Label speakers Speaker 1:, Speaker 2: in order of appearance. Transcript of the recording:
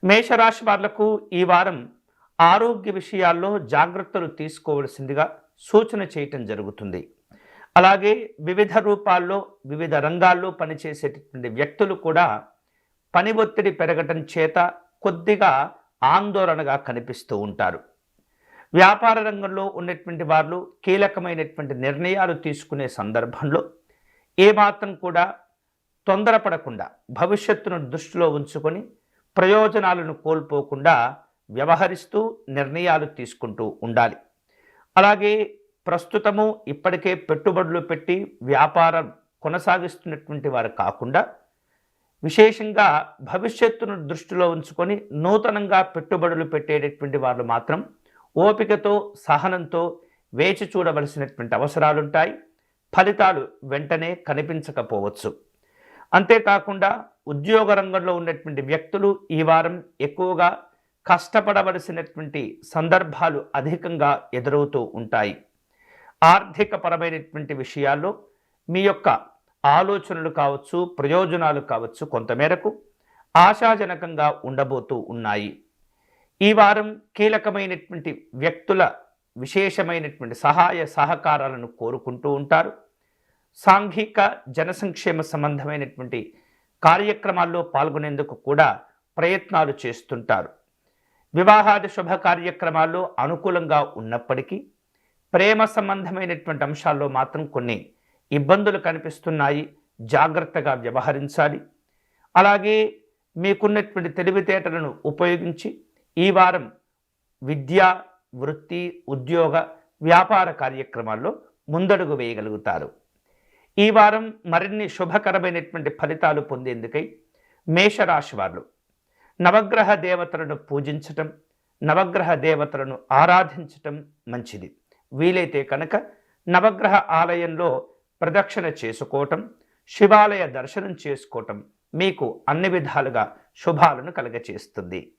Speaker 1: మేషరాశి వాళ్లకు ఈ వారం ఆరోగ్య విషయాల్లో జాగ్రత్తలు తీసుకోవలసిందిగా సూచన చేయటం జరుగుతుంది. అలాగే వివిధ రూపాల్లో వివిధ రంగాల్లో పనిచేసేటటువంటి వ్యక్తులు కూడా పని ఒత్తిడి పెరగటం చేత కొద్దిగా ఆందోళనగా కనిపిస్తూ ఉంటారు. వ్యాపార రంగంలో ఉన్నటువంటి వారు కీలకమైనటువంటి నిర్ణయాలు తీసుకునే సందర్భంలో ఏమాత్రం కూడా తొందరపడకుండా భవిష్యత్తును దృష్టిలో ఉంచుకొని ప్రయోజనాలను కోల్పోకుండా వ్యవహరిస్తూ నిర్ణయాలు తీసుకుంటూ ఉండాలి. అలాగే ప్రస్తుతము ఇప్పటికే పెట్టుబడులు పెట్టి వ్యాపారం కొనసాగిస్తున్నటువంటి వారు కాకుండా విశేషంగా భవిష్యత్తును దృష్టిలో ఉంచుకొని నూతనంగా పెట్టుబడులు పెట్టేటటువంటి వారు మాత్రం ఓపికతో సహనంతో వేచి చూడవలసినటువంటి అవసరాలుంటాయి. ఫలితాలు వెంటనే కనిపించకపోవచ్చు. అంతేకాకుండా ఉద్యోగ రంగంలో ఉన్నటువంటి వ్యక్తులు ఈ వారం ఎక్కువగా కష్టపడవలసినటువంటి సందర్భాలు అధికంగా ఎదురవుతూ ఉంటాయి. ఆర్థిక పరమైనటువంటి విషయాల్లో మీ యొక్క ఆలోచనలు కావచ్చు, ప్రయోజనాలు కావచ్చు, కొంతమేరకు ఆశాజనకంగా ఉండబోతూ ఉన్నాయి. ఈ వారం కీలకమైనటువంటి వ్యక్తుల విశేషమైనటువంటి సహాయ సహకారాలను కోరుకుంటూ ఉంటారు. సాంఘిక జనసంక్షేమ సంబంధమైనటువంటి కార్యక్రమాల్లో పాల్గొనేందుకు కూడా ప్రయత్నాలు చేస్తుంటారు. వివాహాది శుభ కార్యక్రమాల్లో అనుకూలంగా ఉన్నప్పటికీ ప్రేమ సంబంధమైనటువంటి అంశాల్లో మాత్రం కొన్ని ఇబ్బందులు కనిపిస్తున్నాయి. జాగ్రత్తగా వ్యవహరించాలి. అలాగే మీకున్నటువంటి తెలివితేటలను ఉపయోగించి ఈ వారం విద్య, వృత్తి, ఉద్యోగ, వ్యాపార కార్యక్రమాల్లో ముందడుగు వేయగలుగుతారు. ఈ వారం మరిన్ని శుభకరమైనటువంటి ఫలితాలు పొందేందుకై మేషరాశి వారు నవగ్రహ దేవతలను పూజించటం, నవగ్రహ దేవతలను ఆరాధించటం మంచిది. వీలైతే కనుక నవగ్రహ ఆలయంలో ప్రదక్షిణ చేసుకోవటం, శివాలయ దర్శనం చేసుకోవటం మీకు అన్ని విధాలుగా శుభాలను కలుగచేస్తుంది.